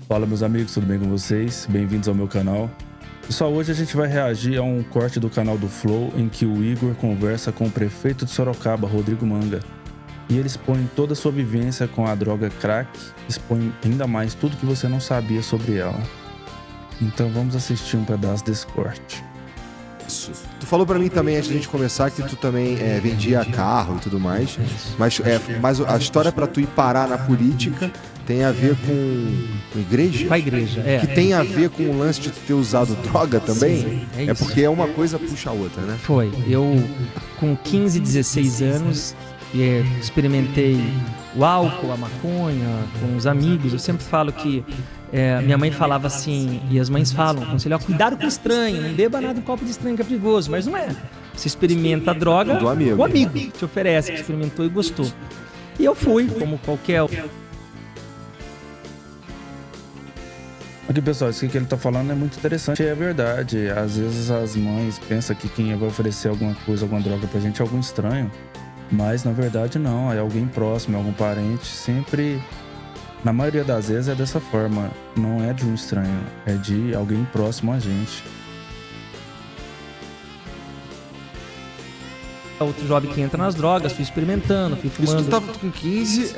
Fala, meus amigos, tudo bem com vocês? Bem-vindos ao meu canal. Pessoal, hoje a gente vai reagir a um corte do canal do Flow em que o Igor conversa com o prefeito de Sorocaba, Rodrigo Manga. E ele expõe toda a sua vivência com a droga crack, expõe ainda mais tudo que você não sabia sobre ela. Então vamos assistir um pedaço desse corte. Isso. Tu falou pra mim também, antes da gente começar, que tu também vendia carro e tudo mais. Mas a história pra tu ir parar na política tem a ver com igreja? Com a igreja, Que tem a ver com o lance de ter usado droga também? Sim, é É isso. porque uma coisa puxa a outra, né? Foi. Eu, com 15, 16 anos, experimentei o álcool, a maconha, com os amigos. Eu sempre falo que minha mãe falava assim, e as mães falam, aconselham, cuidado com o estranho, não beba nada em copo de estranho que é perigoso. Mas não é. Você experimenta a droga, Do amigo. o amigo te oferece, que experimentou e gostou. E eu fui, como qualquer... Aqui, pessoal, isso que ele tá falando é muito interessante e é verdade. Às vezes as mães pensam que quem vai oferecer alguma coisa, alguma droga pra gente é algum estranho. Mas na verdade não, é alguém próximo, é algum parente. Sempre, na maioria das vezes é dessa forma. Não é de um estranho, é de alguém próximo a gente. Outro jovem que entra nas drogas, fui experimentando, fui Isso fumando. tu tava com 15,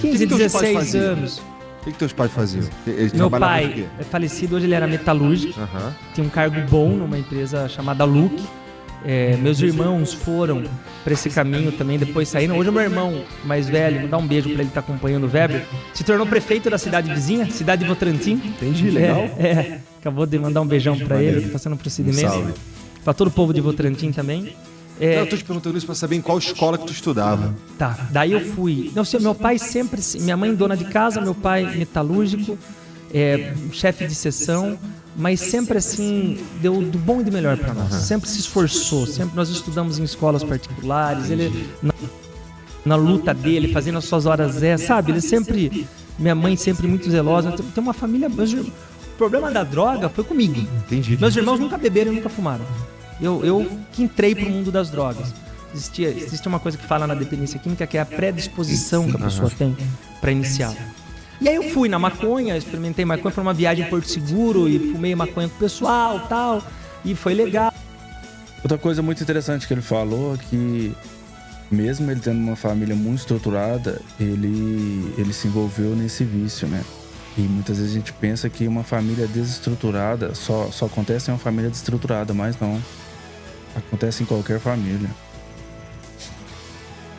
15, que teus pais 16 faziam? anos. O que teus pais faziam? Eles Meu trabalhavam pai com o quê? é falecido, hoje ele era metalúrgico, Aham. tinha um cargo bom numa empresa chamada Luke. Meus irmãos foram para esse caminho também, depois saíram. Hoje o meu irmão mais velho, vou dar um beijo para ele que tá acompanhando o Weber, se tornou prefeito da cidade vizinha, cidade de Votorantim. Entendi, legal. Acabou de mandar um beijão para ele, que tá sendo um procedimento. salve. Para todo o povo de Votorantim também. Não, eu tô te perguntando isso pra saber em qual escola que tu estudava. Tá, daí eu fui. Não sei, meu pai sempre. Minha mãe dona de casa, meu pai metalúrgico, chefe de seção, mas sempre assim, deu do bom e do melhor para nós. Sempre se esforçou, sempre nós estudamos em escolas particulares, ele na luta dele, fazendo as suas horas sabe? Ele sempre. Minha mãe sempre muito zelosa. Tem uma família. O problema da droga foi comigo. Entendi. Meus irmãos nunca beberam e nunca fumaram. Eu que entrei pro mundo das drogas. Existe uma coisa que fala na dependência química, que é a predisposição que a pessoa tem para iniciar. E aí eu fui na maconha, experimentei maconha, foi uma viagem em Porto Seguro e fumei maconha com o pessoal e tal, e foi legal. Outra coisa muito interessante que ele falou é que, mesmo ele tendo uma família muito estruturada, ele se envolveu nesse vício, né? E muitas vezes a gente pensa que uma família desestruturada só acontece em uma família desestruturada, mas não. Acontece em qualquer família.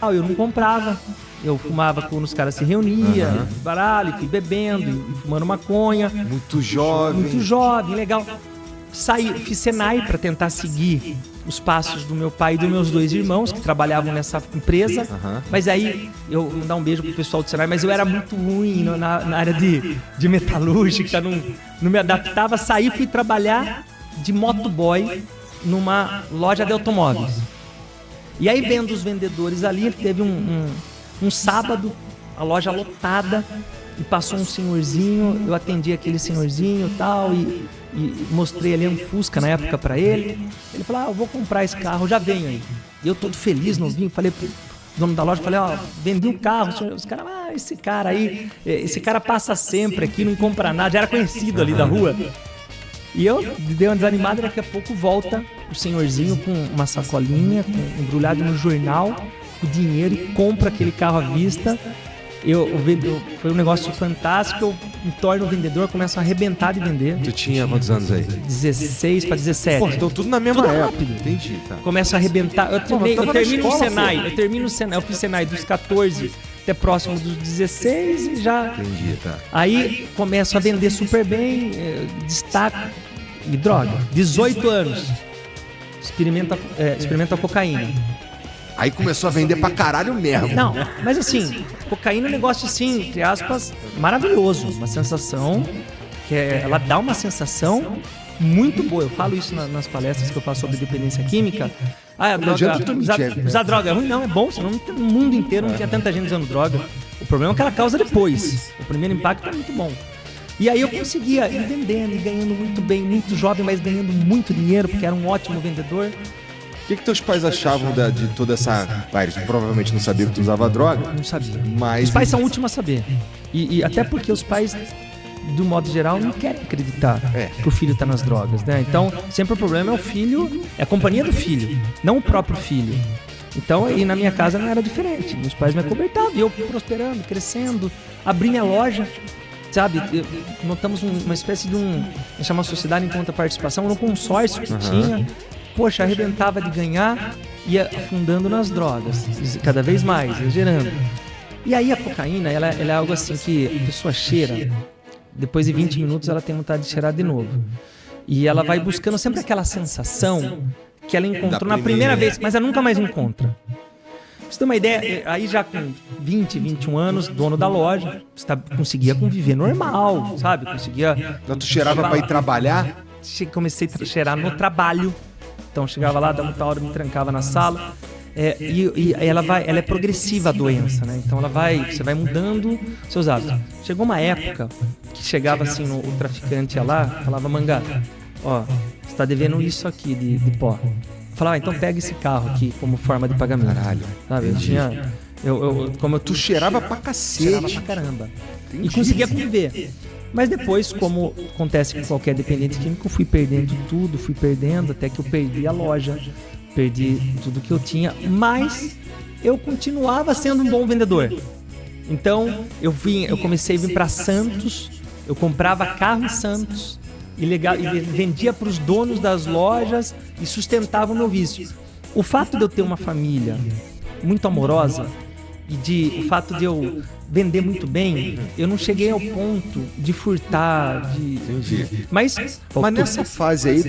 Eu não comprava, eu fumava quando os caras se reuniam, baralho, fui bebendo, e fumando maconha. Muito jovem. Muito jovem, legal. Fiz Senai para tentar seguir os passos do meu pai e dos meus dois irmãos que trabalhavam nessa empresa. Mas aí, eu vou dar um beijo pro pessoal do Senai, mas eu era muito ruim na área de metalúrgica, não me adaptava. Saí, fui trabalhar de motoboy numa loja de automóveis. E aí, vendo os vendedores ali, teve um sábado, a loja lotada, e passou um senhorzinho, eu atendi aquele senhorzinho e tal, e mostrei ali um Fusca na época pra ele. Ele falou, eu vou comprar esse carro, já venho aí. E eu todo feliz, novinho, falei pro dono da loja, falei, vendi um carro, os caras, esse cara passa sempre aqui, não compra nada, já era conhecido ali da rua. E eu dei uma desanimada, daqui a pouco volta o senhorzinho com uma sacolinha, embrulhado no jornal, com dinheiro, e compra aquele carro à vista. Foi um negócio fantástico, eu me torno vendedor, começo a arrebentar de vender. Tu tinha quantos anos aí? 16 para 17. Pô, então tudo na mesma Tudo época. rápido. Entendi, tá. Começo a arrebentar. Eu tava termino na o escola, Senai. pô. Eu fiz Senai dos 14 até próximo dos 16 e já. Entendi, tá. Aí começo a vender super bem, destaco e droga. 18 anos. Experimenta cocaína. Aí começou a vender pra caralho mesmo. Não, mas assim, cocaína é um negócio assim, entre aspas, maravilhoso. Uma sensação ela dá uma sensação muito boa. Eu falo isso nas palestras que eu faço sobre dependência química. Usar droga é ruim? Não, é bom. Senão no mundo inteiro não tinha tanta gente usando droga. O problema é que ela causa depois. O primeiro impacto é muito bom. E aí eu conseguia ir vendendo e ganhando muito bem, muito jovem, mas ganhando muito dinheiro, porque era um ótimo vendedor. O que teus pais achavam de toda essa... Eles provavelmente não sabiam que tu usava droga. Não sabia. Mas... Os pais são o último a saber. E até porque os pais do modo geral, não querem acreditar que o filho está nas drogas, né? Então, sempre o problema é o filho, é a companhia do filho, não o próprio filho. Então, e na minha casa não era diferente. Meus pais me acobertavam, e eu prosperando, crescendo, abri minha loja, sabe? Montamos uma espécie de chama Sociedade em Conta Participação, um consórcio que tinha. Poxa, arrebentava de ganhar, ia afundando nas drogas, cada vez mais, ia gerando. E aí a cocaína, ela é algo assim que a pessoa cheira, depois de 20 minutos ela tem vontade de cheirar de novo. E ela vai buscando sempre aquela sensação que ela encontrou na primeira vez, mas ela nunca mais encontra. Pra você ter uma ideia, aí já com 20, 21 anos, dono da loja, conseguia conviver normal, sabe? Conseguia... Então tu cheirava pra ir trabalhar? Comecei a cheirar no trabalho. Então chegava lá, dava muita hora, me trancava na sala. E ela é progressiva a doença, né? Então você vai mudando seus hábitos. Chegou uma época que chegava assim, o traficante ia lá, falava: Mangá, ó, você tá devendo isso aqui de pó. Falava: então pega esse carro aqui como forma de pagamento. Caralho. Sabe? Tu cheirava pra cacete. Cheirava pra caramba. Entendi. E conseguia conviver. Mas depois, como acontece com qualquer dependente químico, eu fui perdendo tudo, até que eu perdi a loja, perdi tudo que eu tinha, mas eu continuava sendo um bom vendedor. Então, eu comecei a vir para Santos, eu comprava carro em Santos e vendia para os donos das lojas e sustentava o meu vício. O fato de eu ter uma família muito amorosa e o fato de eu vender muito bem, eu não cheguei ao ponto de furtar, Mas nessa fase aí,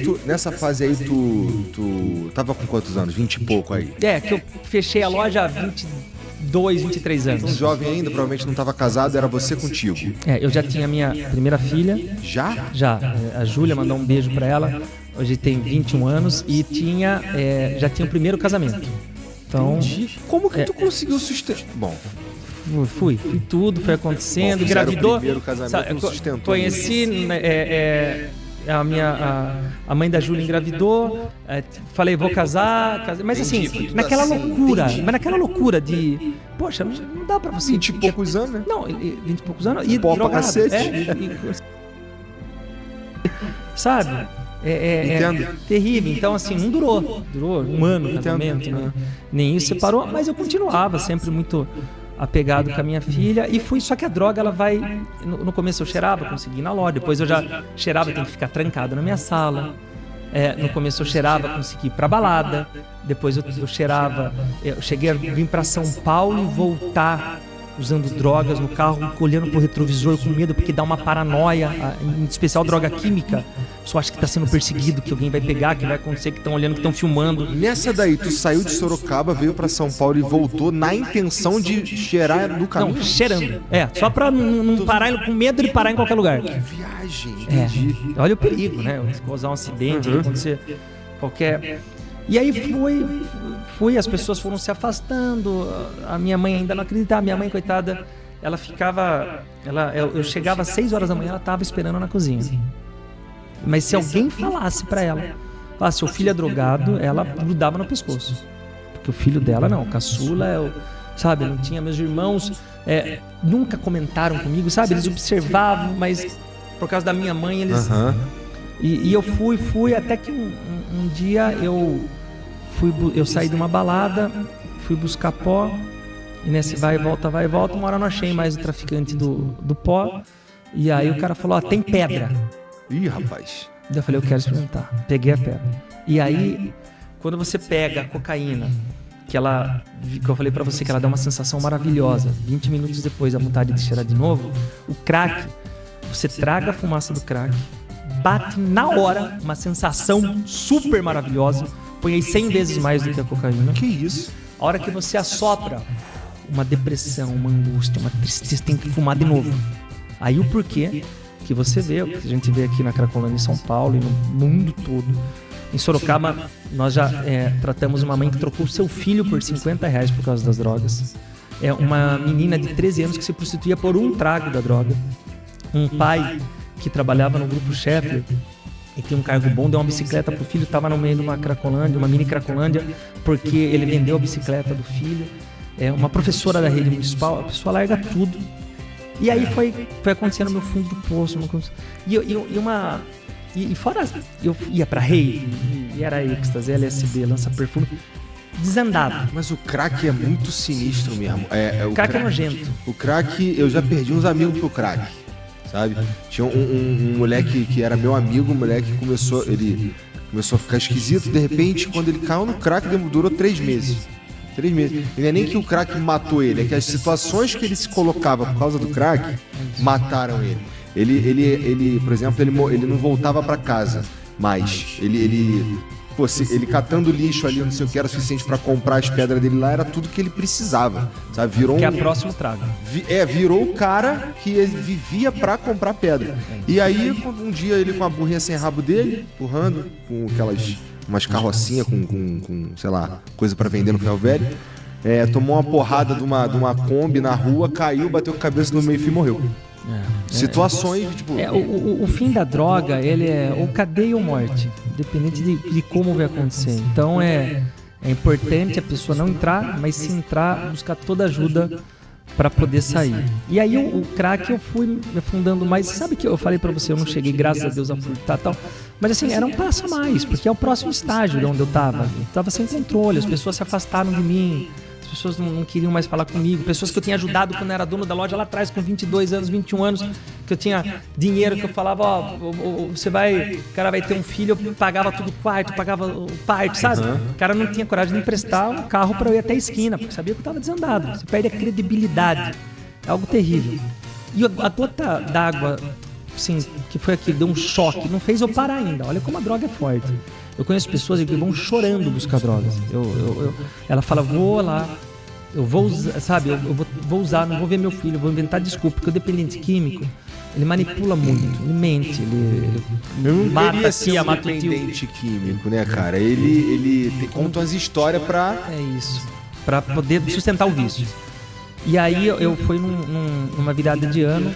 tu tava com quantos anos? 20 e pouco aí? Que eu fechei a loja há 22, 23 anos. Um jovem ainda, provavelmente não estava casado, era você contigo. Eu já tinha minha primeira filha. Já? Já. A Júlia, mandou um beijo pra ela. Hoje tem 21 anos e já tinha o primeiro casamento. Então, entendi. Como que tu conseguiu sustentar? Bom, Fui tudo, foi acontecendo, engravidou. O primeiro casamento não sustentou. Conheci a mãe da Júlia engravidou, falei, vou casar, mas assim, naquela loucura de, poxa, não dá pra você... 20 e poucos anos, né? Não, 20 e poucos anos, e pó pra cacete. Sabe? Terrível. Então, assim, não durou um ano o casamento, né? Nem isso separou, mas eu continuava sempre muito apegado com a minha filha e fui, só que a droga, ela vai... No começo eu cheirava, consegui ir na loja, depois eu já cheirava, tenho que ficar trancado na minha sala. No começo eu cheirava, consegui ir pra balada, depois eu cheirava, eu cheguei a vir pra São Paulo e voltar usando drogas no carro, olhando pro retrovisor com medo, porque dá uma paranoia, em especial droga química. Só acha que tá sendo perseguido, que alguém vai pegar, que vai acontecer, que estão olhando, que estão filmando. Nessa daí, tu saiu de Sorocaba, veio pra São Paulo e voltou na intenção de cheirar no caminho? Não, cheirando. Só pra não parar, com medo de parar em qualquer lugar. Que viagem, entendi. Olha o perigo, né? Causar um acidente, acontecer qualquer... E aí fui, as pessoas foram se afastando, a minha mãe ainda não acreditava, minha mãe, coitada, ela ficava... Eu chegava às 6 horas da manhã, ela estava esperando na cozinha. Mas se alguém falasse pra ela, seu filho é drogado, ela grudava no pescoço. Porque o filho dela não, o caçula, sabe, não tinha, meus irmãos nunca comentaram comigo, sabe, eles observavam, mas por causa da minha mãe, eles... E eu fui até que um dia eu saí de uma balada, fui buscar pó, e nesse vai e volta, uma hora eu não achei mais o traficante do pó, e aí o cara falou, tem pedra. Ih, rapaz. Daí eu falei, eu quero experimentar. Peguei a pedra. E aí, quando você pega a cocaína, que eu falei pra você que ela dá uma sensação maravilhosa, 20 minutos depois a vontade de cheirar de novo, o crack, você traga a fumaça do crack, bate na hora uma sensação super maravilhosa, põe aí 100 vezes mais do que a cocaína. Que isso? A hora que você assopra, uma depressão, uma angústia, uma tristeza, tem que fumar de novo. Aí o porquê que você vê, o que a gente vê aqui na Cracolândia, em São Paulo e no mundo todo. Em Sorocaba, nós já tratamos uma mãe que trocou seu filho por R$50 por causa das drogas. É uma menina de 13 anos que se prostituía por um trago da droga. Um pai que trabalhava no grupo Sheffield e tem um cargo bom, deu uma bicicleta pro filho, estava no meio de uma Cracolândia, uma mini Cracolândia, porque ele vendeu a bicicleta do filho. Uma professora da rede municipal, a pessoa larga tudo E aí foi acontecendo no fundo do poço. E fora, eu ia pra rave, e era êxtase, LSD, lança-perfume, desandado. Mas o crack é muito sinistro mesmo. O crack é nojento. O crack, eu já perdi uns amigos pro crack, sabe? Tinha um moleque que era meu amigo, um moleque começou a ficar esquisito, de repente, quando ele caiu no crack, durou 3 meses. 3 meses. E não é nem que o crack matou ele, é que as situações que ele se colocava por causa do crack mataram ele. Ele, por exemplo, ele não voltava pra casa mais. Ele catando lixo ali, não sei o que, era suficiente pra comprar as pedras dele lá, era tudo que ele precisava, sabe? Que é o próximo trago. Virou o cara que vivia pra comprar pedra. E aí, um dia ele com a burrinha sem rabo dele, empurrando, com umas carrocinhas com, sei lá, coisa pra vender no ferro velho, tomou uma porrada de uma Kombi na rua, caiu, bateu com a cabeça no meio-fio e morreu. Situações, tipo... O fim da droga, ele é ou cadeia ou morte, dependente de como vai acontecer. Então é importante a pessoa não entrar, mas se entrar, buscar toda ajuda para poder sair. E aí o crack eu fui me afundando mais. Sabe que eu falei para você, eu não cheguei, graças a Deus, a furtar e tal. Mas assim, era um passo a mais, porque é o próximo estágio de onde eu tava. Eu tava sem controle, as pessoas se afastaram de mim. As pessoas não queriam mais falar comigo. Pessoas que eu tinha ajudado quando eu era dono da loja lá atrás, com 22 anos, 21 anos, que eu tinha dinheiro, que eu falava, o cara vai ter um filho, eu pagava tudo quarto, pagava o parte, sabe? O cara não tinha coragem de emprestar um carro para eu ir até a esquina, porque sabia que eu estava desandado. Você perde a credibilidade. É algo terrível. E a gota d'água, assim, que foi aqui, deu um choque, não fez eu parar ainda. Olha como a droga é forte. Eu conheço pessoas que vão chorando buscar drogas. Ela fala, vou lá, eu vou usar, sabe? Eu vou usar, não vou ver meu filho, vou inventar desculpa, porque o dependente químico, ele manipula muito, ele mente, ele mata a tia, mata o tio. Dependente químico, né, cara? Ele conta umas histórias pra... É isso, pra poder sustentar o vício. E aí eu fui numa virada de ano,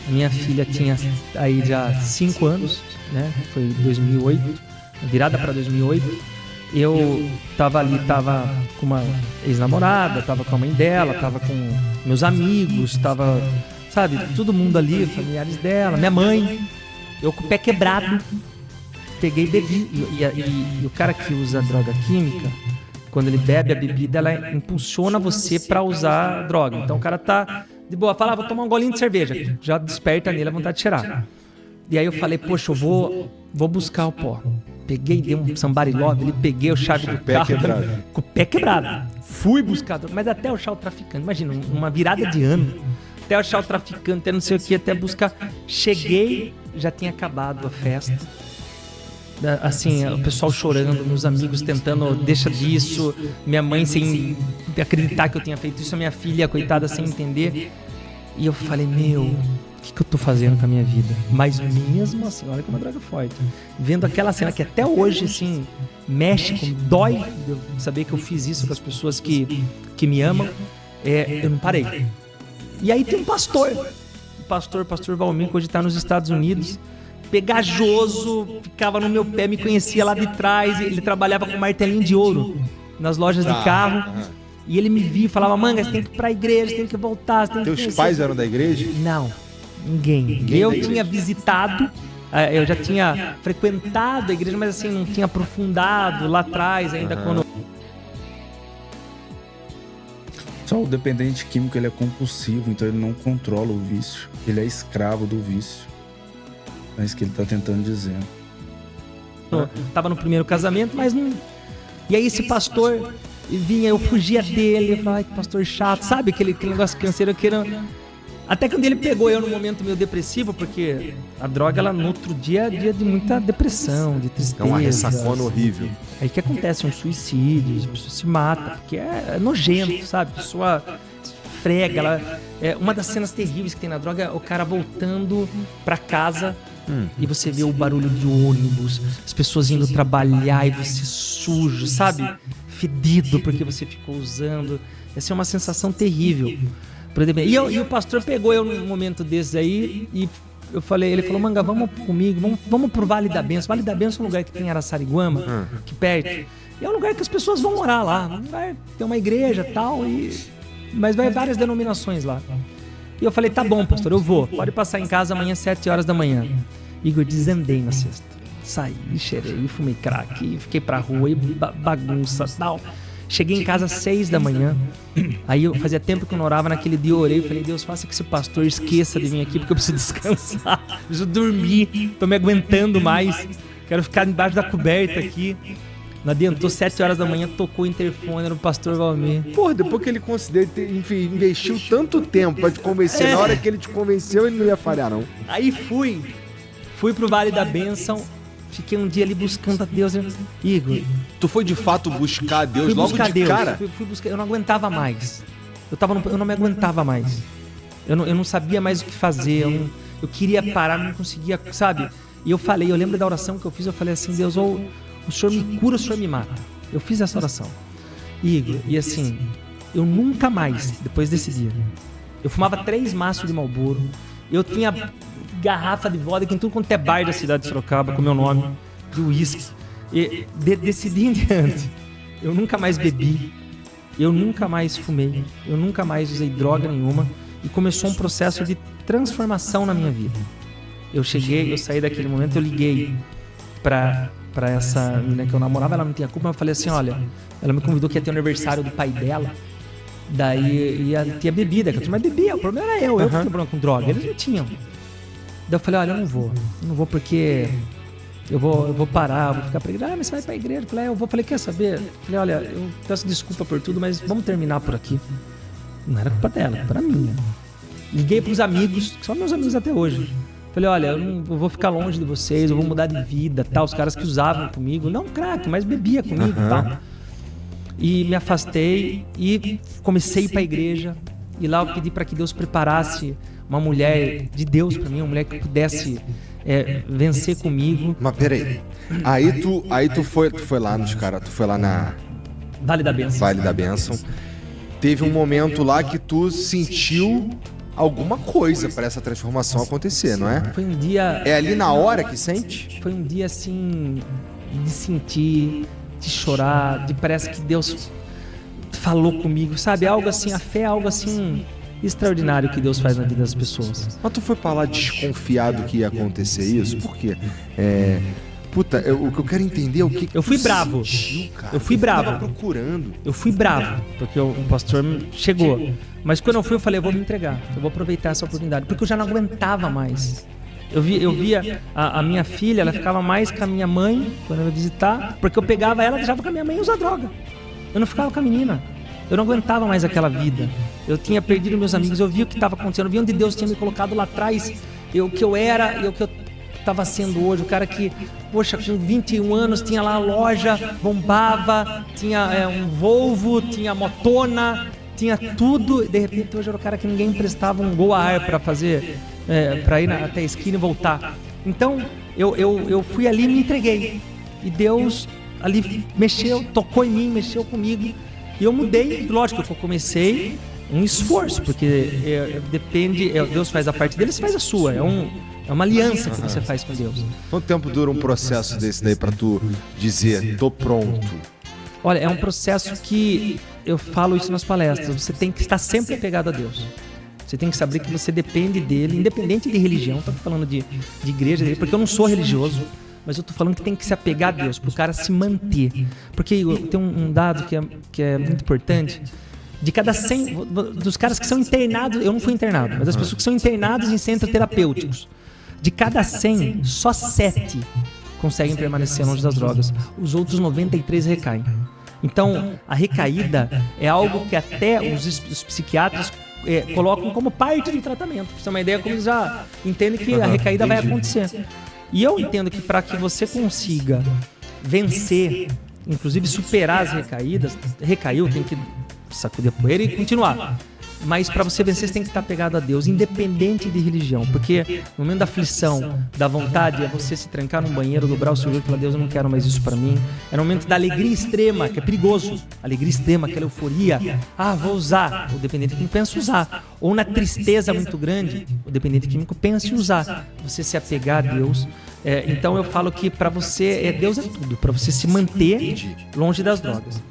minha filha tinha aí já 5 anos, né? Foi 2008. Virada para 2008, eu tava com uma ex-namorada, tava com a mãe dela, tava com meus amigos, tava, sabe, todo mundo ali, familiares dela, minha mãe, eu com o pé quebrado, peguei e bebi. E o cara que usa droga química, quando ele bebe a bebida, ela impulsiona você para usar a droga. Então o cara tá de boa, fala, vou tomar um golinho de cerveja, já desperta nele a vontade de cheirar. E aí eu falei, poxa, eu vou buscar o pó. Peguei, dei um somebody love, ele peguei a chave do carro com o pé quebrado. Fui buscar, mas até achar o traficante. Imagina, uma virada de ano, até achar o traficante, até não sei o que, até buscar. Cheguei, já tinha acabado a festa. Assim, o pessoal chorando, meus amigos tentando, deixa disso. Minha mãe sem acreditar que eu tinha feito isso, a minha filha, coitada, sem entender. E eu falei, o que eu tô fazendo com a minha vida? Mas mesmo assim, olha como a droga é forte. Vendo aquela cena que até hoje, assim, mexe, dói de eu saber que eu fiz isso com as pessoas que me amam, eu não parei. E aí tem um pastor, pastor Valmir, que hoje tá nos Estados Unidos, pegajoso, ficava no meu pé, me conhecia lá de trás, ele trabalhava com martelinho de ouro nas lojas de carro. E ele me via e falava, Manga, você tem que ir pra igreja, você tem que voltar, você tem que... Teus pais eram da igreja? Não. Ninguém. Eu tinha visitado, eu já tinha frequentado a igreja, mas assim, não tinha aprofundado lá atrás ainda quando... Só o dependente químico, ele é compulsivo, então ele não controla o vício. Ele é escravo do vício. É isso que ele tá tentando dizer. Eu tava no primeiro casamento, mas não... E aí esse pastor vinha, eu fugia dele, eu falava, ai, que pastor chato, sabe? Aquele negócio canseiro que era... Até quando ele pegou eu num momento meio depressivo, porque a droga, ela no outro dia é dia de muita depressão, de tristeza. É uma ressacona horrível. Aí que acontece? Um suicídio, a pessoa se mata, porque é nojento, sabe? A pessoa esfrega, ela... uma das cenas terríveis que tem na droga é o cara voltando pra casa e você vê o barulho de ônibus, as pessoas indo trabalhar e você sujo, sabe? Fedido porque você ficou usando. Essa é uma sensação terrível. E o pastor pegou eu num momento desses aí e eu falei, ele falou, Manga, vamos comigo, vamos pro Vale da Benção. Vale da Benção é um lugar que tem em Araçariguama, aqui perto. E é um lugar que as pessoas vão morar lá. Vai ter uma igreja e tal, mas vai várias denominações lá. E eu falei, tá bom, pastor, eu vou. Pode passar em casa amanhã às 7 horas da manhã. Igor, desandei na sexta. Saí, cheirei, fumei crack, fiquei pra rua, e bagunça e tal. Cheguei em casa às 6 da manhã. Aí eu fazia tempo que eu não orava. Naquele dia eu orei e falei, Deus, faça que esse pastor esqueça de mim aqui, porque eu preciso descansar, preciso dormir, tô me aguentando mais, quero ficar embaixo da coberta aqui. Não adiantou, 7 horas da manhã, tocou o interfone, era o pastor Valmir. Porra, depois que ele considerou, enfim, investiu tanto tempo pra te convencer, na hora que ele te convenceu, ele não ia falhar, não. Aí fui pro Vale da Bênção, fiquei um dia ali buscando a Deus. Igor, Tu foi de fato buscar a Deus fui logo buscar de Deus, cara? fui buscar, eu não aguentava mais. Eu não me aguentava mais. Eu não sabia mais o que fazer, eu queria parar, não conseguia, sabe? E eu lembro da oração que eu fiz, eu falei assim, Deus, ou o Senhor me cura, o Senhor me mata. Eu fiz essa oração. Igor, e assim, eu nunca mais, depois desse dia, eu fumava 3 maços de Marlboro, eu tinha garrafa de vodka em tudo quanto é bar da cidade de Sorocaba, com meu nome, de uísque. E desse dia em diante, eu nunca mais bebi, eu nunca mais fumei, eu nunca mais usei droga nenhuma, e começou um processo de transformação na minha vida. Eu saí daquele momento, eu liguei pra essa menina que eu namorava, ela não tinha culpa, mas eu falei assim, olha, ela me convidou que ia ter o aniversário do pai dela, daí ia ter bebida, que a turma bebia, o problema era eu que tinha problema com droga, eles não tinham. Daí eu falei, olha, eu não vou porque eu vou parar, vou ficar pra igreja. Ah, mas você vai pra igreja? Eu falei, eu vou. Falei, quer saber? Eu falei, olha, eu peço desculpa por tudo, mas vamos terminar por aqui. Não era culpa dela, era minha. Liguei pros amigos, que são meus amigos até hoje. Falei, olha, eu vou ficar longe de vocês, eu vou mudar de vida, tal. Os caras que usavam comigo, não crack, mas bebia comigo e tal. E me afastei e comecei a ir pra igreja. E lá eu pedi para que Deus preparasse uma mulher de Deus para mim, uma mulher que pudesse vencer comigo. Mas peraí, aí tu foi lá nos caras, tu foi lá na Vale da Bênção. Vale da Bênção. Teve um momento lá que tu sentiu alguma coisa para essa transformação acontecer, não é? Foi um dia... É ali na hora que sente? Foi um dia assim, de sentir, de chorar, de parece que Deus falou comigo, sabe? Algo assim, a fé é algo assim extraordinário que Deus faz na vida das pessoas. Mas tu foi pra lá desconfiado que ia acontecer isso? Por quê? O que eu quero entender é o que eu fui bravo. Sentiu, cara. Eu fui bravo. Tava procurando. Eu fui bravo, porque o pastor chegou. Mas quando eu fui, eu falei, eu vou me entregar. Eu vou aproveitar essa oportunidade, porque eu já não aguentava mais. Eu via a minha filha, ela ficava mais com a minha mãe quando eu ia visitar, porque eu pegava ela e deixava com a minha mãe usar droga. Eu não ficava com a menina. Eu não aguentava mais aquela vida. Eu tinha perdido meus amigos, eu vi o que estava acontecendo, eu vi onde Deus tinha me colocado lá atrás, o que eu era e o que eu estava sendo hoje. O cara que, poxa, com 21 anos tinha lá a loja, bombava, tinha um Volvo, tinha motona, tinha tudo. De repente hoje era o cara que ninguém emprestava um Gol a ar para fazer, para ir até a esquina e voltar. Então eu fui ali e me entreguei. E Deus ali mexeu, tocou em mim, mexeu comigo. E eu mudei, lógico que eu comecei um esforço, porque Deus faz a parte dele, você faz a sua. É uma aliança que você faz com Deus. Quanto tempo dura um processo desse daí pra tu dizer, tô pronto? Olha, é um processo que eu falo isso nas palestras. Você tem que estar sempre apegado a Deus. Você tem que saber que você depende dele, independente de religião. Estou falando de igreja dele, porque eu não sou religioso. Mas eu tô falando que tem que se apegar a Deus, pro cara se manter. Porque tem um dado que é muito importante. De cada 100, dos caras que são internados, eu não fui internado, mas das pessoas que são internadas em centros terapêuticos, de cada 100, só 7 conseguem permanecer longe das drogas. Os outros 93 recaem. Então, a recaída é algo que até os psiquiatras colocam como parte do tratamento. Pra você ter uma ideia, como eles já entendem que a recaída vai acontecer. E eu entendo que para que você consiga vencer, inclusive superar as recaídas, recaiu, tem que sacudir a poeira e continuar. Mas para você vencer, você tem que estar pegado a Deus, independente de religião. Porque no momento da aflição, da vontade, é você se trancar num banheiro, dobrar o seu joelho e falar, Deus, eu não quero mais isso para mim. É no momento da alegria extrema, que é perigoso. Alegria extrema, aquela euforia. Ah, vou usar. O dependente químico pensa em usar. Ou na tristeza muito grande, o dependente químico pensa em usar. Você se apegar a Deus. Então eu falo que para você, Deus é tudo. Para você se manter longe das drogas.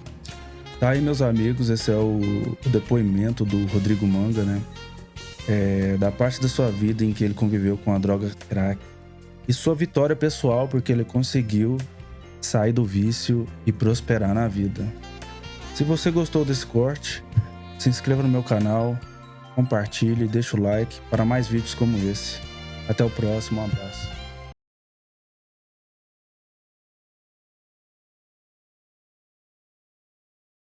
Tá aí, meus amigos, esse é o depoimento do Rodrigo Manga, né? da parte da sua vida em que ele conviveu com a droga crack e sua vitória pessoal porque ele conseguiu sair do vício e prosperar na vida. Se você gostou desse corte, se inscreva no meu canal, compartilhe, deixa o like para mais vídeos como esse. Até o próximo, um abraço.